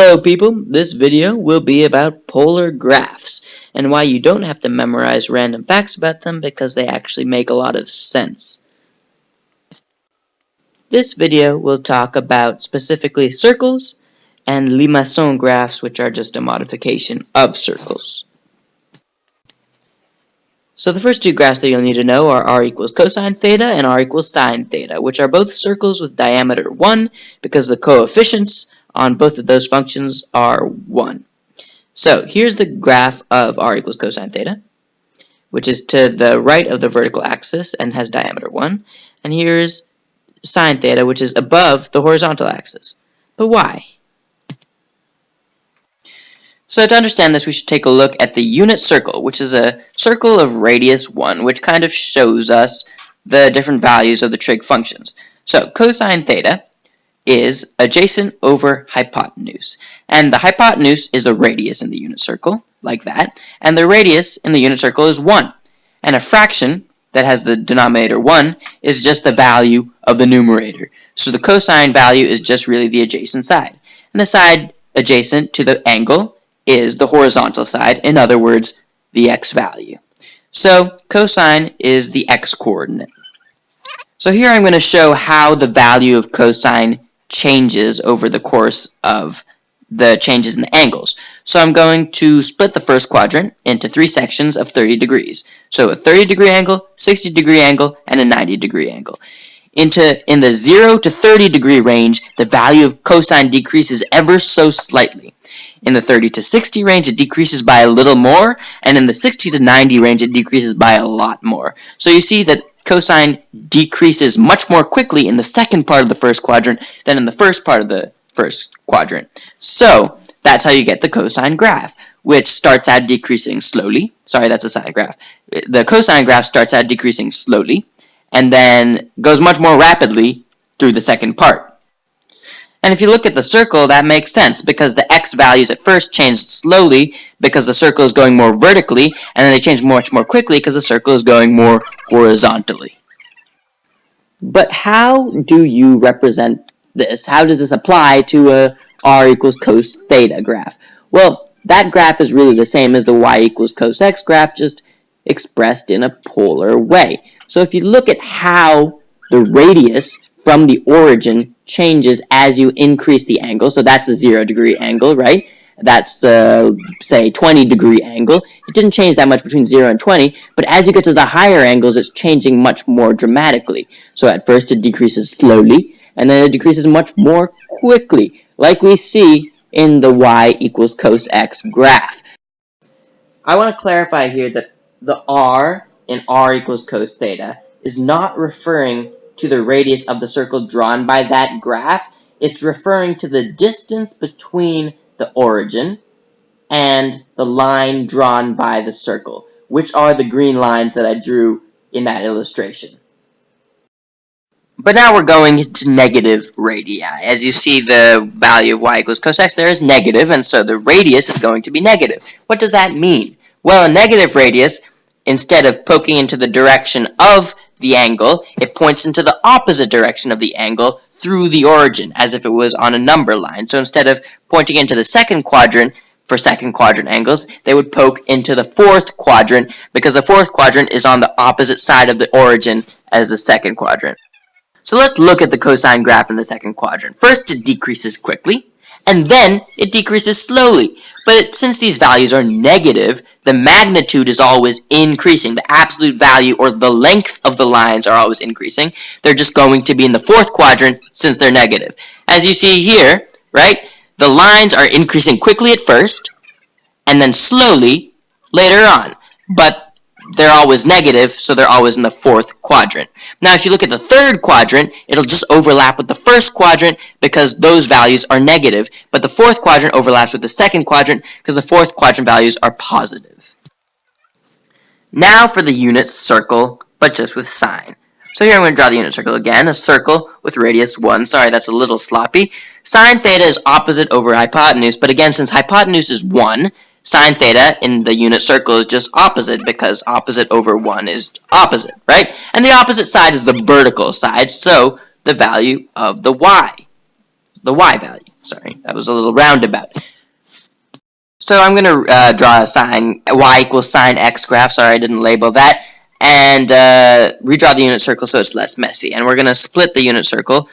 Hello people, this video will be about polar graphs and why you don't have to memorize random facts about them because they actually make a lot of sense. This video will talk about specifically circles and Limacons graphs, which are just a modification of circles. So the first two graphs that you'll need to know are r equals cosine theta and r equals sine theta, which are both circles with diameter 1 because the coefficients on both of those functions are 1. So here's the graph of r equals cosine theta, which is to the right of the vertical axis and has diameter 1. And here's sine theta, which is above the horizontal axis. But why? So to understand this, we should take a look at the unit circle, which is a circle of radius 1, which kind of shows us the different values of the trig functions. So cosine theta is adjacent over hypotenuse, and the hypotenuse is a radius in the unit circle, like that, and the radius in the unit circle is 1, and a fraction that has the denominator 1 is just the value of the numerator. So the cosine value is just really the adjacent side, and the side adjacent to the angle is the horizontal side, in other words, the x value. So cosine is the x coordinate. So here I'm going to show how the value of cosine changes over the course of the changes in the angles. So I'm going to split the first quadrant into 3 sections of 30 degrees. So a 30-degree angle, 60-degree angle, and a 90-degree angle. In the 0 to 30-degree range, the value of cosine decreases ever so slightly. In the 30 to 60 range, it decreases by a little more, and in the 60 to 90 range, it decreases by a lot more. So you see that cosine decreases much more quickly in the second part of the first quadrant than in the first part of the first quadrant. So that's how you get the cosine graph, which starts out decreasing slowly. Sorry, that's a sine graph. The cosine graph starts out decreasing slowly and then goes much more rapidly through the second part. And if you look at the circle, that makes sense because the x values at first change slowly because the circle is going more vertically, and then they change much more quickly because the circle is going more horizontally. But how do you represent this? How does this apply to a r equals cos theta graph? Well, that graph is really the same as the y equals cos x graph, just expressed in a polar way. So if you look at how the radius from the origin changes as you increase the angle, so that's the 0-degree angle, right? That's, say, 20-degree angle. It didn't change that much between 0 and 20, but as you get to the higher angles, it's changing much more dramatically. So at first it decreases slowly, and then it decreases much more quickly, like we see in the y equals cos x graph. I want to clarify here that the r in r equals cos theta is not referring to the radius of the circle drawn by that graph. It's referring to the distance between the origin and the line drawn by the circle, which are the green lines that I drew in that illustration. But now we're going to negative radii. As you see, the value of y equals cos x there is negative, and so the radius is going to be negative. What does that mean? Well, a negative radius, instead of poking into the direction of the angle, it points into the opposite direction of the angle through the origin, as if it was on a number line. So instead of pointing into the second quadrant for second quadrant angles, they would poke into the fourth quadrant, because the fourth quadrant is on the opposite side of the origin as the second quadrant. So let's look at the cosine graph in the second quadrant. First, it decreases quickly, and then it decreases slowly. But since these values are negative, the magnitude is always increasing. The absolute value or the length of the lines are always increasing. They're just going to be in the fourth quadrant since they're negative. As you see here, right, the lines are increasing quickly at first and then slowly later on. But they're always negative, so they're always in the fourth quadrant. Now, if you look at the third quadrant, it'll just overlap with the first quadrant because those values are negative, but the fourth quadrant overlaps with the second quadrant because the fourth quadrant values are positive. Now for the unit circle, but just with sine. So here I'm going to draw the unit circle again, a circle with radius 1. Sorry, that's a little sloppy. Sine theta is opposite over hypotenuse, but again, since hypotenuse is 1, sine theta in the unit circle is just opposite because opposite over 1 is opposite, right? And the opposite side is the vertical side, so the value of the y value. Sorry, that was a little roundabout. So I'm going to draw a sign, y equals sine x graph. Sorry, I didn't label that. And redraw the unit circle so it's less messy. And we're going to split the unit circle,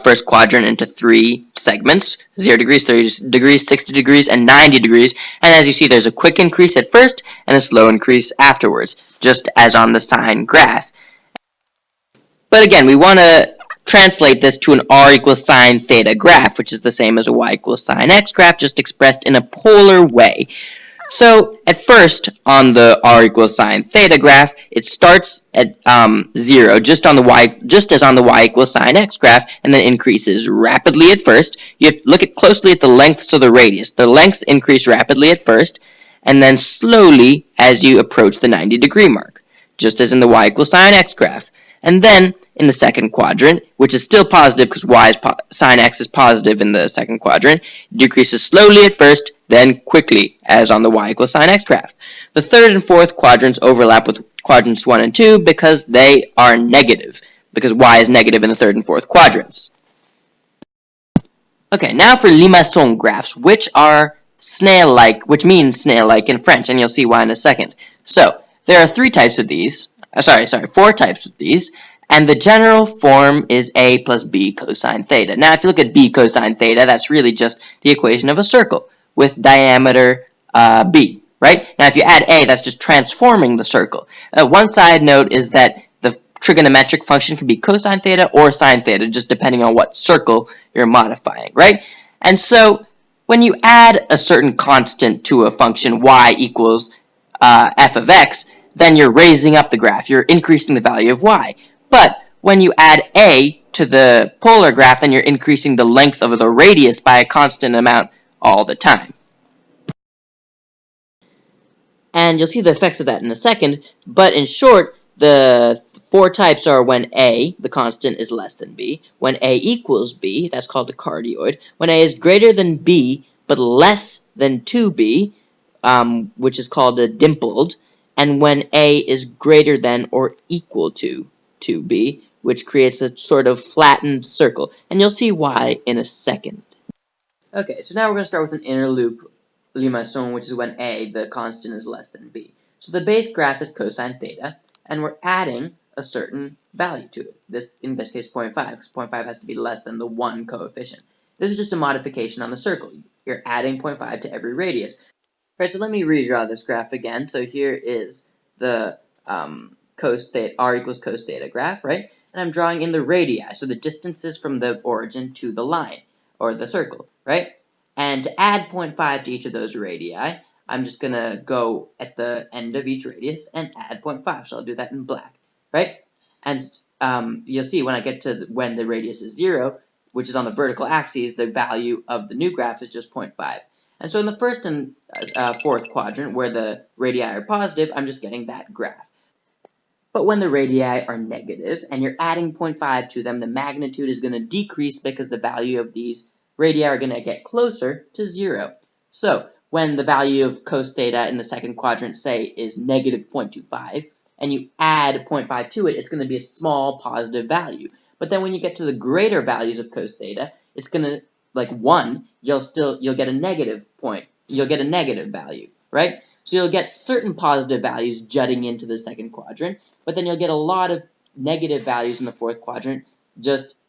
first quadrant, into 3 segments: 0 degrees, 30 degrees, 60 degrees, and 90 degrees. And as you see, there's a quick increase at first and a slow increase afterwards, just as on the sine graph. But again, we want to translate this to an r equals sine theta graph, which is the same as a y equals sine x graph, just expressed in a polar way. So at first, on the r equals sine theta graph, it starts at 0, just as on the y equals sine x graph, and then increases rapidly at first. You have to look closely at the lengths of the radius. The lengths increase rapidly at first, and then slowly as you approach the 90-degree mark, just as in the y equals sine x graph. And then, in the second quadrant, which is still positive because sine x is positive in the second quadrant, it decreases slowly at first, then quickly, as on the y equals sine x graph. The third and fourth quadrants overlap with quadrants 1 and 2 because they are negative, because y is negative in the third and fourth quadrants. Okay, now for Limacons graphs, which are snail-like, which means snail-like in French, and you'll see why in a second. So, there are 3 types of these. 4 types of these, and the general form is a plus b cosine theta. Now, if you look at b cosine theta, that's really just the equation of a circle with diameter b, right? Now, if you add a, that's just transforming the circle. One side note is that the trigonometric function can be cosine theta or sine theta, just depending on what circle you're modifying, right? And so, when you add a certain constant to a function y equals f of x, then you're raising up the graph. You're increasing the value of y. But when you add a to the polar graph, then you're increasing the length of the radius by a constant amount all the time. And you'll see the effects of that in a second, but in short, the 4 types are when a, the constant, is less than b, when a equals b, that's called a cardioid, when a is greater than b but less than 2b, which is called a dimpled, and when a is greater than or equal to 2b, which creates a sort of flattened circle, and you'll see why in a second. Okay, so now we're going to start with an inner loop Limason, which is when a, the constant, is less than b. So the base graph is cosine theta, and we're adding a certain value to it. In this case, 0.5, because 0.5 has to be less than the 1 coefficient. This is just a modification on the circle. You're adding 0.5 to every radius. Alright, so let me redraw this graph again. So here is the cos theta, r equals cos theta graph, right? And I'm drawing in the radii, so the distances from the origin to the line, or the circle, right? And to add 0.5 to each of those radii, I'm just going to go at the end of each radius and add 0.5. So I'll do that in black, right? And you'll see when I get to when the radius is 0, which is on the vertical axis, the value of the new graph is just 0.5. And so in the first and fourth quadrant, where the radii are positive, I'm just getting that graph. But when the radii are negative, and you're adding 0.5 to them, the magnitude is going to decrease because the value of these radii are going to get closer to 0. So when the value of cos theta in the second quadrant, say, is negative 0.25, and you add 0.5 to it, it's going to be a small positive value. But then when you get to the greater values of cos theta, it's going to, like 1, you'll get a negative point. You'll get a negative value, right? So you'll get certain positive values jutting into the second quadrant, but then you'll get a lot of negative values in the fourth quadrant, just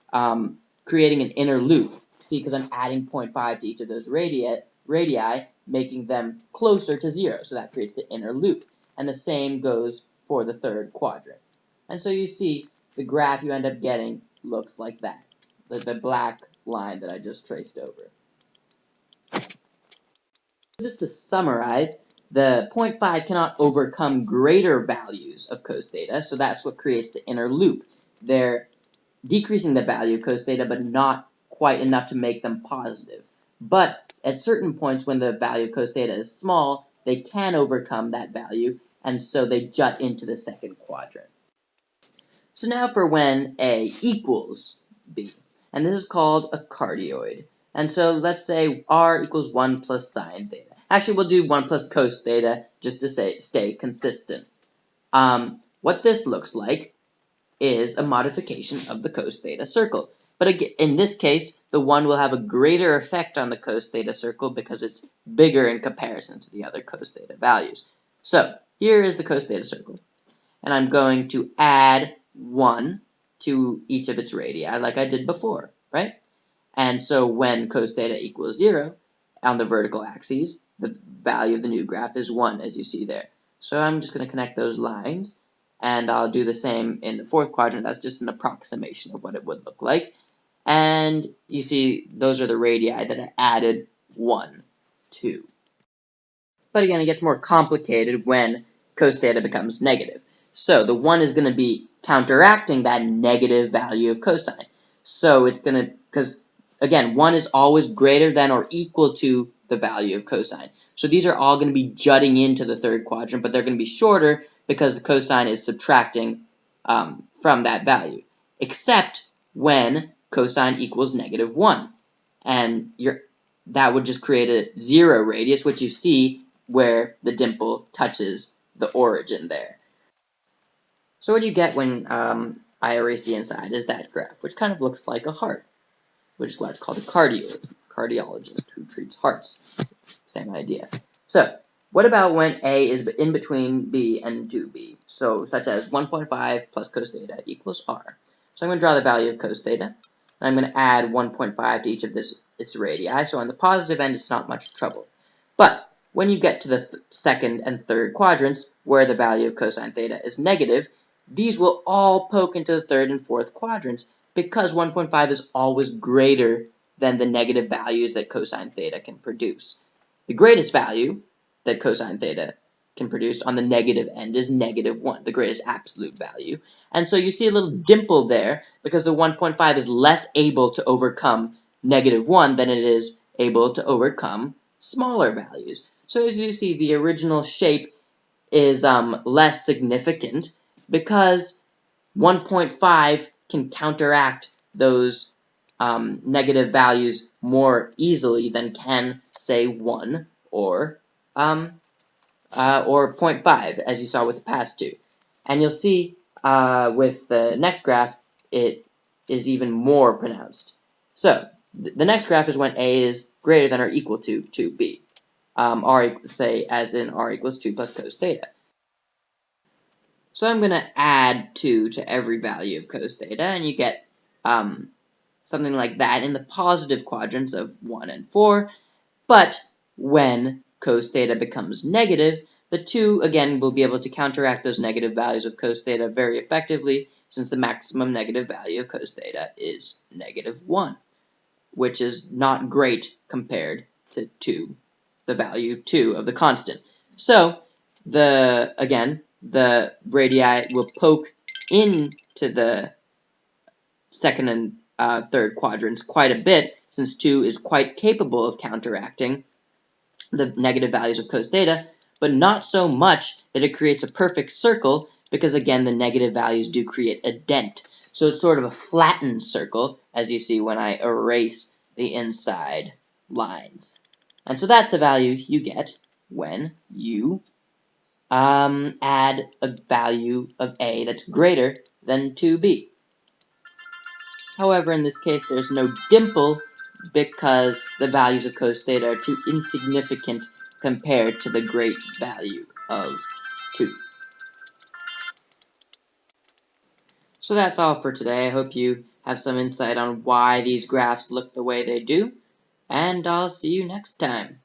creating an inner loop. See, because I'm adding 0.5 to each of those radii, making them closer to 0, so that creates the inner loop. And the same goes for the third quadrant. And so you see, the graph you end up getting looks like that, the black line that I just traced over. Just to summarize, the 0.5 cannot overcome greater values of cos theta, so that's what creates the inner loop. They're decreasing the value of cos theta, but not quite enough to make them positive. But at certain points when the value of cos theta is small, they can overcome that value, and so they jut into the second quadrant. So now for when a equals b, and this is called a cardioid. And so let's say r equals 1 plus sine theta. Actually, we'll do 1 plus cos theta just to stay consistent. What this looks like is a modification of the cos theta circle. But again, in this case, the 1 will have a greater effect on the cos theta circle because it's bigger in comparison to the other cos theta values. So here is the cos theta circle, and I'm going to add 1 to each of its radii like I did before, right? And so when cos theta equals 0 on the vertical axes, the value of the new graph is 1, as you see there. So I'm just going to connect those lines, and I'll do the same in the fourth quadrant. That's just an approximation of what it would look like. And you see those are the radii that I added 1 to. But again, it gets more complicated when cos theta becomes negative. So the 1 is going to be counteracting that negative value of cosine. So it's going to, because again, 1 is always greater than or equal to the value of cosine. So these are all going to be jutting into the third quadrant, but they're going to be shorter because the cosine is subtracting from that value. Except when cosine equals negative 1. And that would just create a 0 radius, which you see where the dimple touches the origin there. So what you get when I erase the inside is that graph, which kind of looks like a heart, which is why it's called a cardiologist who treats hearts. Same idea. So what about when A is in between B and 2B? So such as 1.5 plus cos theta equals R. So I'm going to draw the value of cos theta. I'm going to add 1.5 to each of its radii, so on the positive end it's not much trouble. But when you get to the second and third quadrants, where the value of cosine theta is negative, these will all poke into the third and fourth quadrants because 1.5 is always greater than the negative values that cosine theta can produce. The greatest value that cosine theta can produce on the negative end is negative 1, the greatest absolute value. And so you see a little dimple there because the 1.5 is less able to overcome negative 1 than it is able to overcome smaller values. So as you see, the original shape is less significant because 1.5 can counteract those negative values more easily than can, say, 1 or 0.5, as you saw with the past two. And you'll see with the next graph, it is even more pronounced. So the next graph is when A is greater than or equal to 2B. Say, as in R equals 2 plus cos theta. So I'm going to add 2 to every value of cos theta, and you get something like that in the positive quadrants of 1 and 4. But when cos theta becomes negative, the 2, again, will be able to counteract those negative values of cos theta very effectively, since the maximum negative value of cos theta is negative 1, which is not great compared to 2, the value 2 of the constant. So, the radii will poke into the second and third quadrants quite a bit, since 2 is quite capable of counteracting the negative values of cos theta, but not so much that it creates a perfect circle, because again, the negative values do create a dent. So it's sort of a flattened circle, as you see when I erase the inside lines. And so that's the value you get when you add a value of A that's greater than 2B. However, in this case, there's no dimple because the values of cos theta are too insignificant compared to the great value of 2. So that's all for today. I hope you have some insight on why these graphs look the way they do, and I'll see you next time.